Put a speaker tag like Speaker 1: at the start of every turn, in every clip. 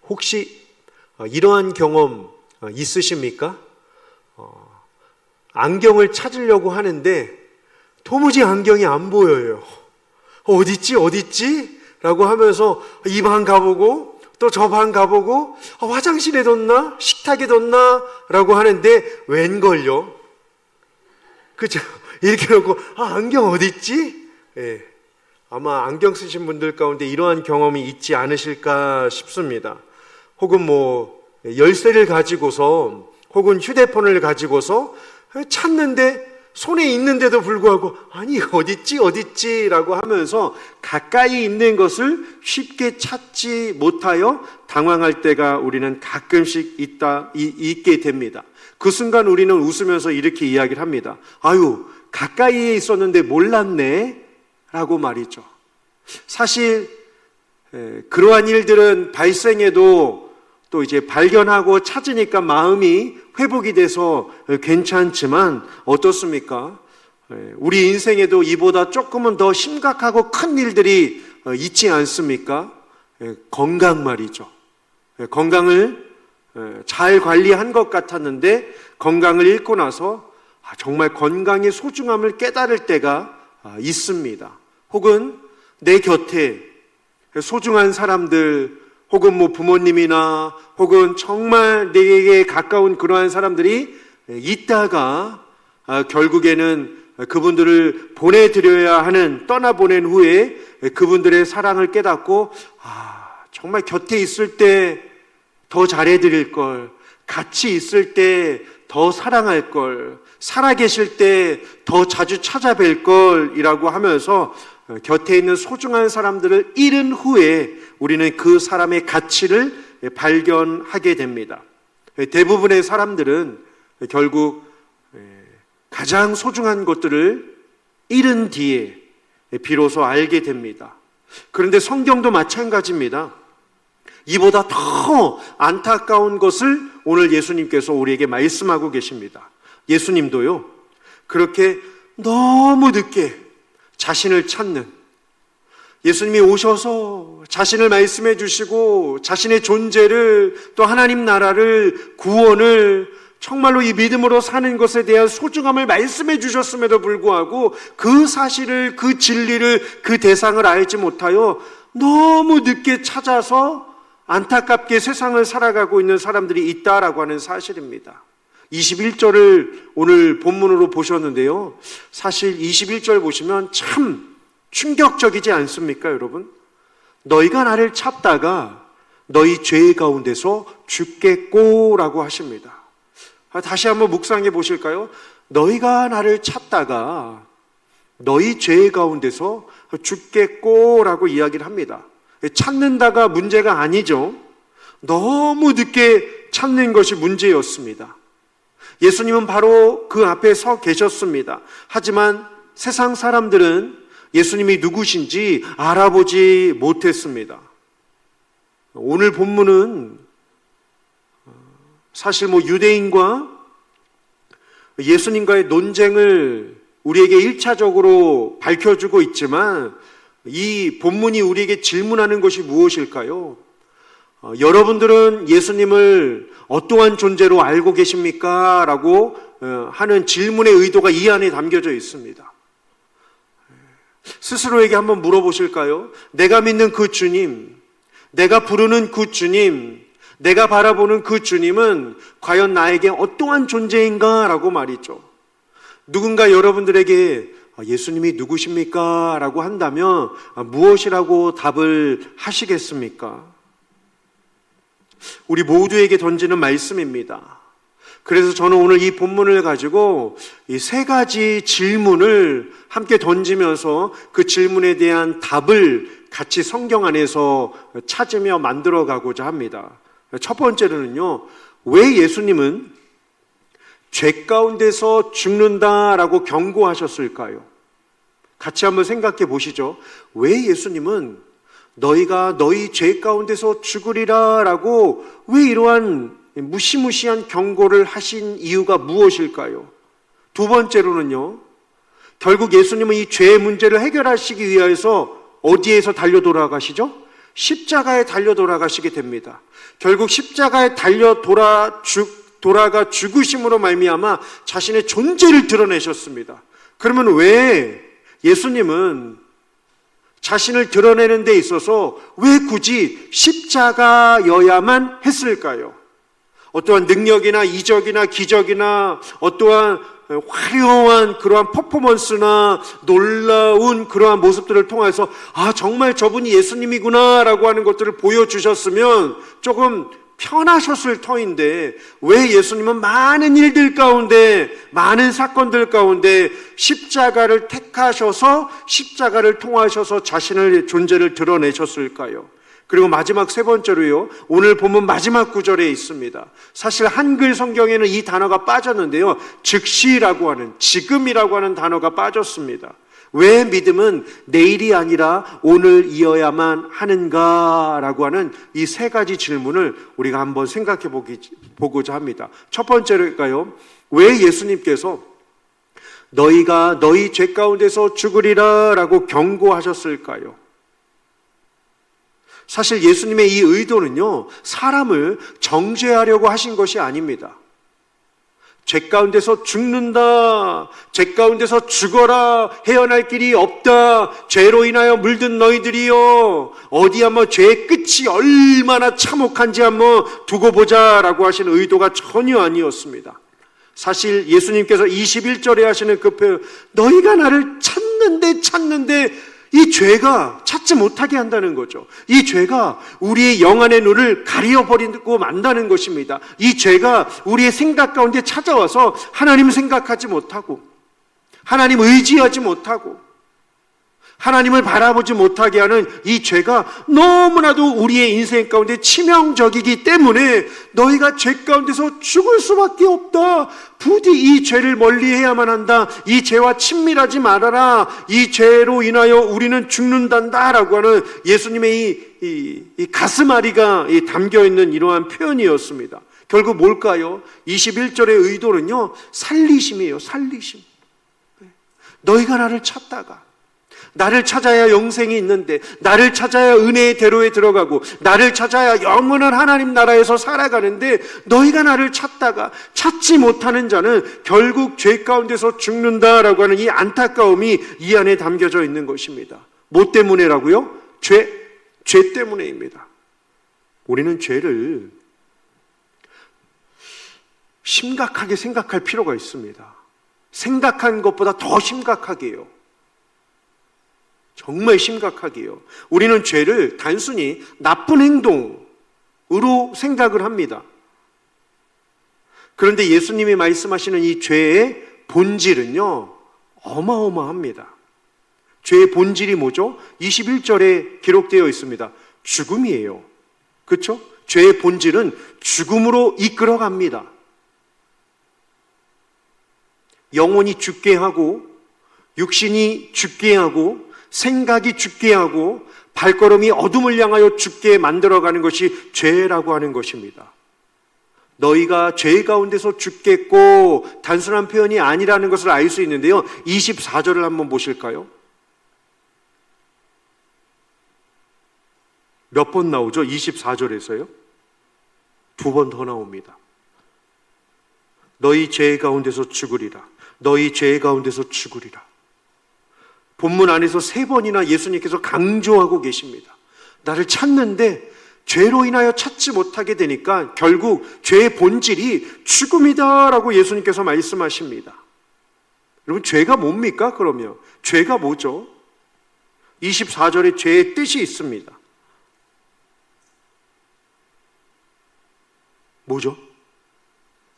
Speaker 1: 혹시 이러한 경험 있으십니까? 안경을 찾으려고 하는데 도무지 안경이 안 보여요. 어딨지? 라고 하면서 이 방 가보고 또 저 방 가보고 화장실에 뒀나? 식탁에 뒀나? 라고 하는데 웬걸요? 그죠? 이렇게 놓고 안경 어딨지? 예. 아마 안경 쓰신 분들 가운데 이러한 경험이 있지 않으실까 싶습니다. 혹은 열쇠를 가지고서 혹은 휴대폰을 가지고서 찾는데 손에 있는데도 불구하고 아니 어딨지 라고 하면서 가까이 있는 것을 쉽게 찾지 못하여 당황할 때가 우리는 가끔씩 있게 됩니다. 그 순간 우리는 웃으면서 이렇게 이야기를 합니다. 아유, 가까이에 있었는데 몰랐네 라고 말이죠. 사실 그러한 일들은 발생해도 또 이제 발견하고 찾으니까 마음이 회복이 돼서 괜찮지만 어떻습니까? 우리 인생에도 이보다 조금은 더 심각하고 큰 일들이 있지 않습니까? 건강 말이죠. 건강을 잘 관리한 것 같았는데 건강을 잃고 나서 정말 건강의 소중함을 깨달을 때가 있습니다. 혹은 내 곁에 소중한 사람들 혹은 부모님이나 혹은 정말 내게 가까운 그러한 사람들이 있다가 결국에는 그분들을 보내드려야 하는 떠나보낸 후에 그분들의 사랑을 깨닫고 정말 곁에 있을 때 더 잘해드릴 걸, 같이 있을 때 더 사랑할 걸, 살아계실 때 더 자주 찾아뵐 걸이라고 하면서 곁에 있는 소중한 사람들을 잃은 후에 우리는 그 사람의 가치를 발견하게 됩니다. 대부분의 사람들은 결국 가장 소중한 것들을 잃은 뒤에 비로소 알게 됩니다. 그런데 성경도 마찬가지입니다. 이보다 더 안타까운 것을 오늘 예수님께서 우리에게 말씀하고 계십니다. 예수님도요, 그렇게 너무 늦게 자신을 찾는, 예수님이 오셔서 자신을 말씀해 주시고 자신의 존재를 또 하나님 나라를 구원을 정말로 이 믿음으로 사는 것에 대한 소중함을 말씀해 주셨음에도 불구하고 그 사실을, 그 진리를, 그 대상을 알지 못하여 너무 늦게 찾아서 안타깝게 세상을 살아가고 있는 사람들이 있다라고 하는 사실입니다. 21절을 오늘 본문으로 보셨는데요, 사실 21절 보시면 참 충격적이지 않습니까, 여러분? 너희가 나를 찾다가 너희 죄 가운데서 죽겠고라고 하십니다. 다시 한번 묵상해 보실까요? 너희가 나를 찾다가 너희 죄 가운데서 죽겠고라고 이야기를 합니다. 찾는다가 문제가 아니죠. 너무 늦게 찾는 것이 문제였습니다. 예수님은 바로 그 앞에 서 계셨습니다. 하지만 세상 사람들은 예수님이 누구신지 알아보지 못했습니다. 오늘 본문은 사실 유대인과 예수님과의 논쟁을 우리에게 1차적으로 밝혀주고 있지만 이 본문이 우리에게 질문하는 것이 무엇일까요? 여러분들은 예수님을 어떠한 존재로 알고 계십니까? 라고 하는 질문의 의도가 이 안에 담겨져 있습니다. 스스로에게 한번 물어보실까요? 내가 믿는 그 주님, 내가 부르는 그 주님, 내가 바라보는 그 주님은 과연 나에게 어떠한 존재인가? 라고 말이죠. 누군가 여러분들에게 예수님이 누구십니까? 라고 한다면 무엇이라고 답을 하시겠습니까? 우리 모두에게 던지는 말씀입니다. 그래서 저는 오늘 이 본문을 가지고 이 세 가지 질문을 함께 던지면서 그 질문에 대한 답을 같이 성경 안에서 찾으며 만들어 가고자 합니다. 첫 번째로는요, 왜 예수님은 죄 가운데서 죽는다라고 경고하셨을까요? 같이 한번 생각해 보시죠. 왜 예수님은 너희가 너희 죄 가운데서 죽으리라 라고 왜 이러한 무시무시한 경고를 하신 이유가 무엇일까요? 두 번째로는요, 결국 예수님은 이 죄의 문제를 해결하시기 위해서 어디에서 달려 돌아가시죠? 십자가에 달려 돌아가시게 됩니다. 결국 십자가에 달려 돌아가 죽으심으로 말미암아 자신의 존재를 드러내셨습니다. 그러면 왜 예수님은 자신을 드러내는 데 있어서 왜 굳이 십자가여야만 했을까요? 어떠한 능력이나 이적이나 기적이나 어떠한 화려한 그러한 퍼포먼스나 놀라운 그러한 모습들을 통해서 정말 저분이 예수님이구나 라고 하는 것들을 보여주셨으면 조금 편하셨을 터인데 왜 예수님은 많은 일들 가운데, 많은 사건들 가운데 십자가를 택하셔서 십자가를 통하셔서 자신의 존재를 드러내셨을까요? 그리고 마지막 세 번째로요, 오늘 본문 마지막 구절에 있습니다. 사실 한글 성경에는 이 단어가 빠졌는데요, 즉시라고 하는, 지금이라고 하는 단어가 빠졌습니다. 왜 믿음은 내일이 아니라 오늘이어야만 하는가라고 하는 이 세 가지 질문을 우리가 한번 생각해 보고자 합니다. 첫 번째로가요, 왜 예수님께서 너희가 너희 죄 가운데서 죽으리라 라고 경고하셨을까요? 사실 예수님의 이 의도는요, 사람을 정죄하려고 하신 것이 아닙니다. 죄 가운데서 죽는다, 죄 가운데서 죽어라, 헤어날 길이 없다, 죄로 인하여 물든 너희들이요, 어디 한번 죄의 끝이 얼마나 참혹한지 한번 두고 보자라고 하시는 의도가 전혀 아니었습니다. 사실 예수님께서 21절에 하시는 그 표현, 너희가 나를 찾는데 이 죄가 찾지 못하게 한다는 거죠. 이 죄가 우리의 영안의 눈을 가려버리고 만다는 것입니다. 이 죄가 우리의 생각 가운데 찾아와서 하나님을 생각하지 못하고, 하나님 의지하지 못하고, 하나님을 바라보지 못하게 하는 이 죄가 너무나도 우리의 인생 가운데 치명적이기 때문에 너희가 죄 가운데서 죽을 수밖에 없다. 부디 이 죄를 멀리해야만 한다. 이 죄와 친밀하지 말아라. 이 죄로 인하여 우리는 죽는단다 라고 하는 예수님의 이 가슴앓이가 담겨있는 이러한 표현이었습니다. 결국 뭘까요? 21절의 의도는요, 살리심이에요. 살리심. 너희가 나를 찾다가, 나를 찾아야 영생이 있는데, 나를 찾아야 은혜의 대로에 들어가고, 나를 찾아야 영원한 하나님 나라에서 살아가는데, 너희가 나를 찾다가 찾지 못하는 자는 결국 죄 가운데서 죽는다라고 하는 이 안타까움이 이 안에 담겨져 있는 것입니다. 뭐 때문에라고요? 죄 때문에입니다. 우리는 죄를 심각하게 생각할 필요가 있습니다. 생각한 것보다 더 심각하게요. 정말 심각하게요. 우리는 죄를 단순히 나쁜 행동으로 생각을 합니다. 그런데 예수님이 말씀하시는 이 죄의 본질은요, 어마어마합니다. 죄의 본질이 뭐죠? 21절에 기록되어 있습니다. 죽음이에요. 그렇죠? 죄의 본질은 죽음으로 이끌어갑니다. 영혼이 죽게 하고, 육신이 죽게 하고, 생각이 죽게 하고, 발걸음이 어둠을 향하여 죽게 만들어가는 것이 죄라고 하는 것입니다. 너희가 죄 가운데서 죽겠고, 단순한 표현이 아니라는 것을 알 수 있는데요, 24절을 한번 보실까요? 몇 번 나오죠? 24절에서요? 2번 더 나옵니다. 너희 죄 가운데서 죽으리라. 너희 죄 가운데서 죽으리라. 본문 안에서 3번이나 예수님께서 강조하고 계십니다. 나를 찾는데 죄로 인하여 찾지 못하게 되니까 결국 죄의 본질이 죽음이다라고 예수님께서 말씀하십니다. 여러분, 죄가 뭡니까? 그러면 죄가 뭐죠? 24절에 죄의 뜻이 있습니다. 뭐죠?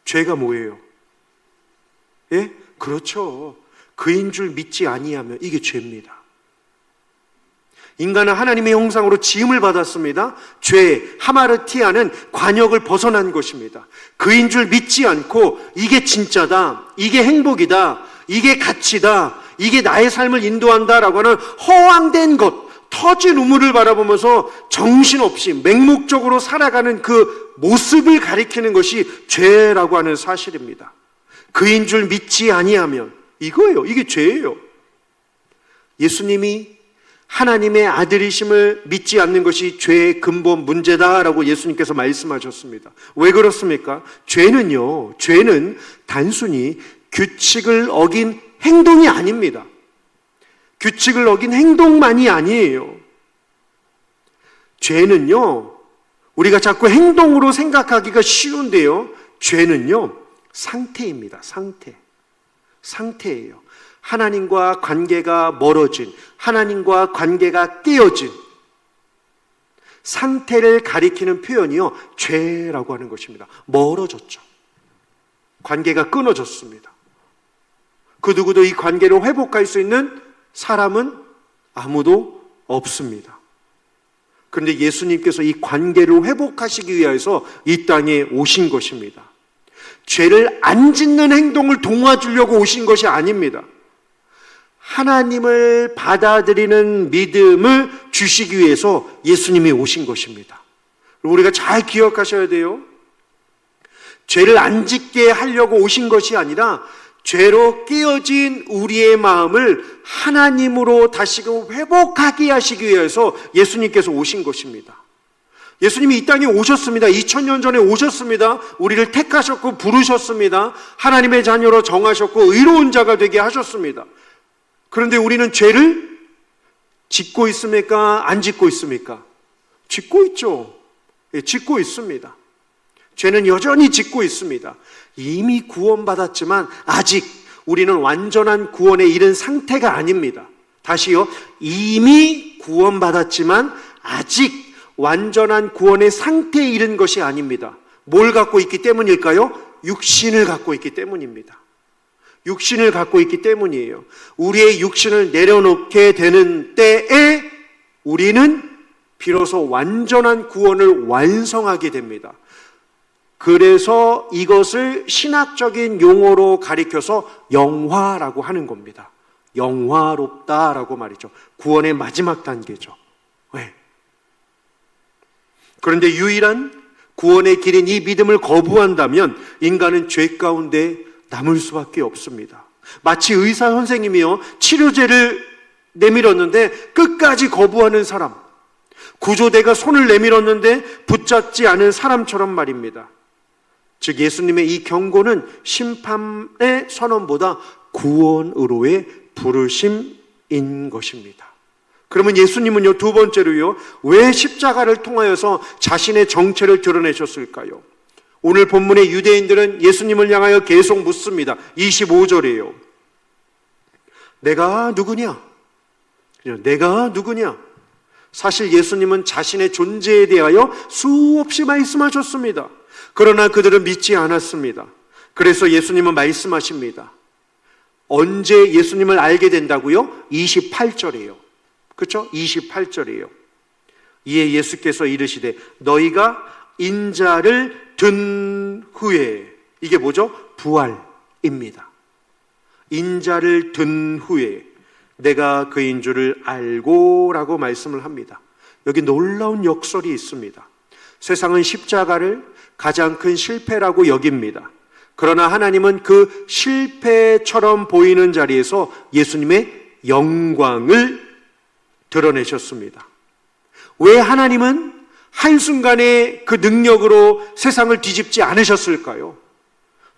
Speaker 1: 죄가 뭐예요? 예? 그렇죠. 그인 줄 믿지 아니하면 이게 죄입니다. 인간은 하나님의 형상으로 지음을 받았습니다. 죄, 하마르티아는 관역을 벗어난 것입니다. 그인 줄 믿지 않고 이게 진짜다, 이게 행복이다, 이게 가치다, 이게 나의 삶을 인도한다라고 하는 허황된 것, 터진 우물을 바라보면서 정신없이 맹목적으로 살아가는 그 모습을 가리키는 것이 죄라고 하는 사실입니다. 그인 줄 믿지 아니하면 이거예요. 이게 죄예요. 예수님이 하나님의 아들이심을 믿지 않는 것이 죄의 근본 문제다라고 예수님께서 말씀하셨습니다. 왜 그렇습니까? 죄는 단순히 규칙을 어긴 행동이 아닙니다. 규칙을 어긴 행동만이 아니에요. 죄는요, 우리가 자꾸 행동으로 생각하기가 쉬운데요, 죄는요, 상태입니다. 상태예요. 하나님과 관계가 멀어진, 하나님과 관계가 깨어진 상태를 가리키는 표현이요, 죄라고 하는 것입니다. 멀어졌죠. 관계가 끊어졌습니다. 그 누구도 이 관계를 회복할 수 있는 사람은 아무도 없습니다. 그런데 예수님께서 이 관계를 회복하시기 위해서 이 땅에 오신 것입니다. 죄를 안 짓는 행동을 도와주려고 오신 것이 아닙니다. 하나님을 받아들이는 믿음을 주시기 위해서 예수님이 오신 것입니다. 우리가 잘 기억하셔야 돼요. 죄를 안 짓게 하려고 오신 것이 아니라 죄로 깨어진 우리의 마음을 하나님으로 다시금 회복하게 하시기 위해서 예수님께서 오신 것입니다. 예수님이 이 땅에 오셨습니다. 2000년 전에 오셨습니다. 우리를 택하셨고 부르셨습니다. 하나님의 자녀로 정하셨고 의로운 자가 되게 하셨습니다. 그런데 우리는 죄를 짓고 있습니까? 안 짓고 있습니까? 짓고 있죠. 짓고 있습니다. 죄는 여전히 짓고 있습니다. 이미 구원받았지만 아직 우리는 완전한 구원에 이른 상태가 아닙니다. 다시요. 이미 구원받았지만 아직 완전한 구원의 상태에 이른 것이 아닙니다. 뭘 갖고 있기 때문일까요? 육신을 갖고 있기 때문입니다. 육신을 갖고 있기 때문이에요. 우리의 육신을 내려놓게 되는 때에 우리는 비로소 완전한 구원을 완성하게 됩니다. 그래서 이것을 신학적인 용어로 가리켜서 영화라고 하는 겁니다. 영화롭다라고 말이죠. 구원의 마지막 단계죠. 왜? 그런데 유일한 구원의 길인 이 믿음을 거부한다면 인간은 죄 가운데 남을 수밖에 없습니다. 마치 의사 선생님이요, 치료제를 내밀었는데 끝까지 거부하는 사람, 구조대가 손을 내밀었는데 붙잡지 않은 사람처럼 말입니다. 즉 예수님의 이 경고는 심판의 선언보다 구원으로의 부르심인 것입니다. 그러면 예수님은요, 두 번째로요, 왜 십자가를 통하여서 자신의 정체를 드러내셨을까요? 오늘 본문의 유대인들은 예수님을 향하여 계속 묻습니다. 25절이에요. 내가 누구냐? 내가 누구냐? 사실 예수님은 자신의 존재에 대하여 수없이 말씀하셨습니다. 그러나 그들은 믿지 않았습니다. 그래서 예수님은 말씀하십니다. 언제 예수님을 알게 된다고요? 28절이에요. 그렇죠? 28절이에요. 이에 예수께서 이르시되 너희가 인자를 든 후에, 이게 뭐죠? 부활입니다. 인자를 든 후에 내가 그인 줄을 알고 라고 말씀을 합니다. 여기 놀라운 역설이 있습니다. 세상은 십자가를 가장 큰 실패라고 여깁니다. 그러나 하나님은 그 실패처럼 보이는 자리에서 예수님의 영광을 드러내셨습니다. 왜 하나님은 한순간에 그 능력으로 세상을 뒤집지 않으셨을까요?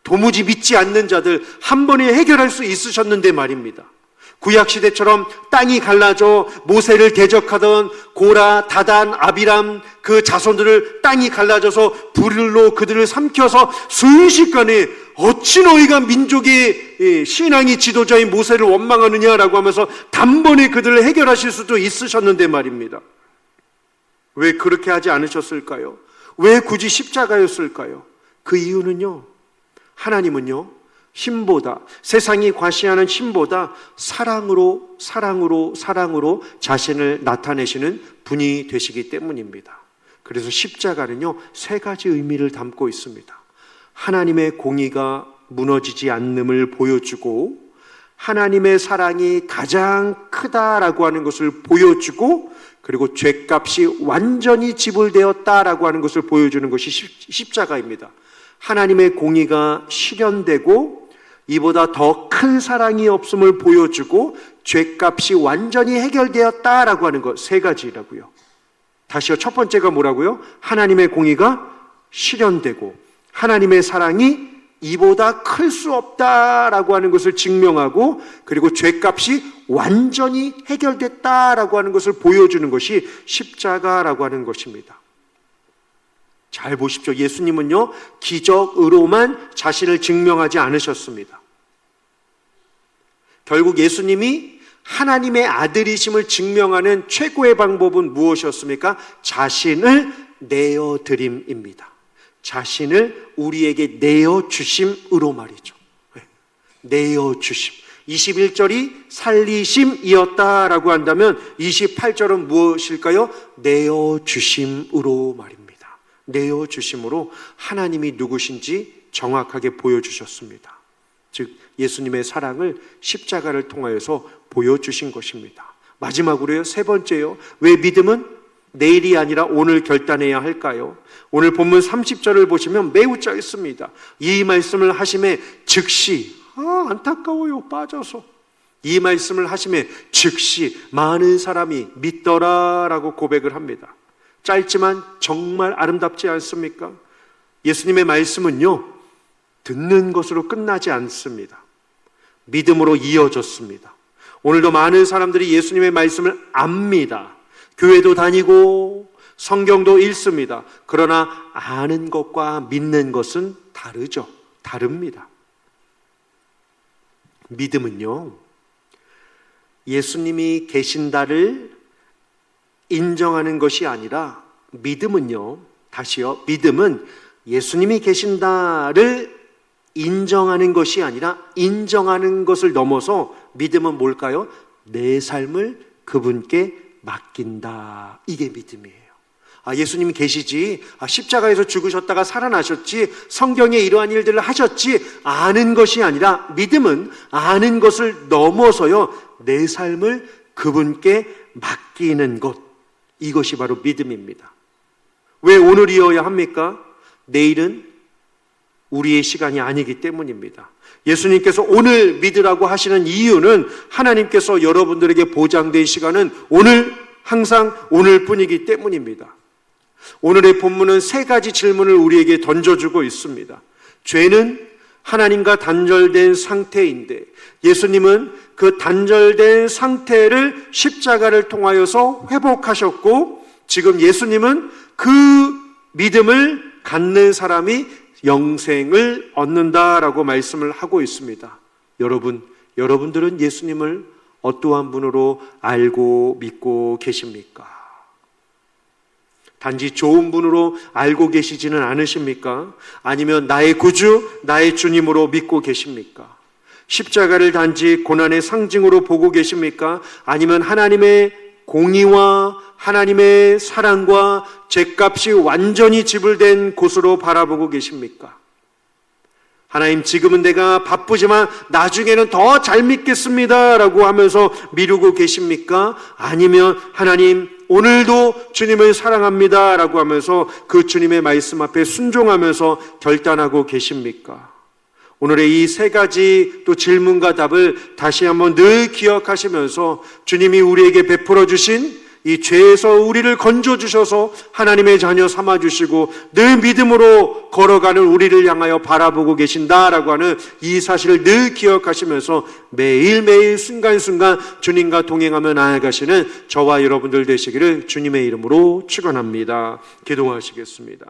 Speaker 1: 도무지 믿지 않는 자들 한 번에 해결할 수 있으셨는데 말입니다. 구약시대처럼 땅이 갈라져 모세를 대적하던 고라, 다단, 아비람 그 자손들을 땅이 갈라져서 불로 그들을 삼켜서 순식간에 어찌 너희가 민족의 신앙의 지도자인 모세를 원망하느냐라고 하면서 단번에 그들을 해결하실 수도 있으셨는데 말입니다. 왜 그렇게 하지 않으셨을까요? 왜 굳이 십자가였을까요? 그 이유는요, 하나님은요, 힘보다, 세상이 과시하는 힘보다 사랑으로 자신을 나타내시는 분이 되시기 때문입니다. 그래서 십자가는요, 세 가지 의미를 담고 있습니다. 하나님의 공의가 무너지지 않음을 보여주고, 하나님의 사랑이 가장 크다라고 하는 것을 보여주고, 그리고 죄값이 완전히 지불되었다라고 하는 것을 보여주는 것이 십자가입니다. 하나님의 공의가 실현되고 이보다 더 큰 사랑이 없음을 보여주고 죄값이 완전히 해결되었다라고 하는 것, 세 가지라고요. 다시요. 첫 번째가 뭐라고요? 하나님의 공의가 실현되고 하나님의 사랑이 이보다 클 수 없다라고 하는 것을 증명하고, 그리고 죄값이 완전히 해결됐다라고 하는 것을 보여주는 것이 십자가라고 하는 것입니다. 잘 보십시오. 예수님은요, 기적으로만 자신을 증명하지 않으셨습니다. 결국 예수님이 하나님의 아들이심을 증명하는 최고의 방법은 무엇이었습니까? 자신을 내어드림입니다. 자신을 우리에게 내어주심으로 말이죠. 내어주심. 21절이 살리심이었다라고 한다면 28절은 무엇일까요? 내어주심으로 말입니다. 내어주심으로 하나님이 누구신지 정확하게 보여주셨습니다. 즉 예수님의 사랑을 십자가를 통하여서 보여주신 것입니다. 마지막으로요, 세 번째요. 왜 믿음은 내일이 아니라 오늘 결단해야 할까요? 오늘 본문 30절을 보시면 매우 짧습니다. 이 말씀을 하심에 즉시, 안타까워요, 빠져서. 이 말씀을 하심에 즉시 많은 사람이 믿더라라고 고백을 합니다. 짧지만 정말 아름답지 않습니까? 예수님의 말씀은요, 듣는 것으로 끝나지 않습니다. 믿음으로 이어졌습니다. 오늘도 많은 사람들이 예수님의 말씀을 압니다. 교회도 다니고 성경도 읽습니다. 그러나 아는 것과 믿는 것은 다르죠. 다릅니다. 믿음은요, 예수님이 계신다를 인정하는 것이 아니라, 믿음은요, 다시요, 믿음은 예수님이 계신다를 인정하는 것이 아니라 인정하는 것을 넘어서 믿음은 뭘까요? 내 삶을 그분께 맡긴다. 이게 믿음이에요. 예수님이 계시지, 십자가에서 죽으셨다가 살아나셨지, 성경에 이러한 일들을 하셨지, 아는 것이 아니라, 믿음은 아는 것을 넘어서요, 내 삶을 그분께 맡기는 것. 이것이 바로 믿음입니다. 왜 오늘이어야 합니까? 내일은 우리의 시간이 아니기 때문입니다. 예수님께서 오늘 믿으라고 하시는 이유는 하나님께서 여러분들에게 보장된 시간은 오늘, 항상 오늘뿐이기 때문입니다. 오늘의 본문은 세 가지 질문을 우리에게 던져주고 있습니다. 죄는 하나님과 단절된 상태인데 예수님은 그 단절된 상태를 십자가를 통하여서 회복하셨고, 지금 예수님은 그 믿음을 갖는 사람이 영생을 얻는다라고 말씀을 하고 있습니다. 여러분들은 예수님을 어떠한 분으로 알고 믿고 계십니까? 단지 좋은 분으로 알고 계시지는 않으십니까? 아니면 나의 구주, 나의 주님으로 믿고 계십니까? 십자가를 단지 고난의 상징으로 보고 계십니까? 아니면 하나님의 공의와 하나님의 사랑과 죄값이 완전히 지불된 곳으로 바라보고 계십니까? 하나님, 지금은 내가 바쁘지만 나중에는 더 잘 믿겠습니다 라고 하면서 미루고 계십니까? 아니면 하나님, 오늘도 주님을 사랑합니다 라고 하면서 그 주님의 말씀 앞에 순종하면서 결단하고 계십니까? 오늘의 이 세 가지 또 질문과 답을 다시 한번 늘 기억하시면서 주님이 우리에게 베풀어 주신 이 죄에서 우리를 건져주셔서 하나님의 자녀 삼아주시고 늘 믿음으로 걸어가는 우리를 향하여 바라보고 계신다라고 하는 이 사실을 늘 기억하시면서 매일매일 순간순간 주님과 동행하며 나아가시는 저와 여러분들 되시기를 주님의 이름으로 축원합니다. 기도하시겠습니다.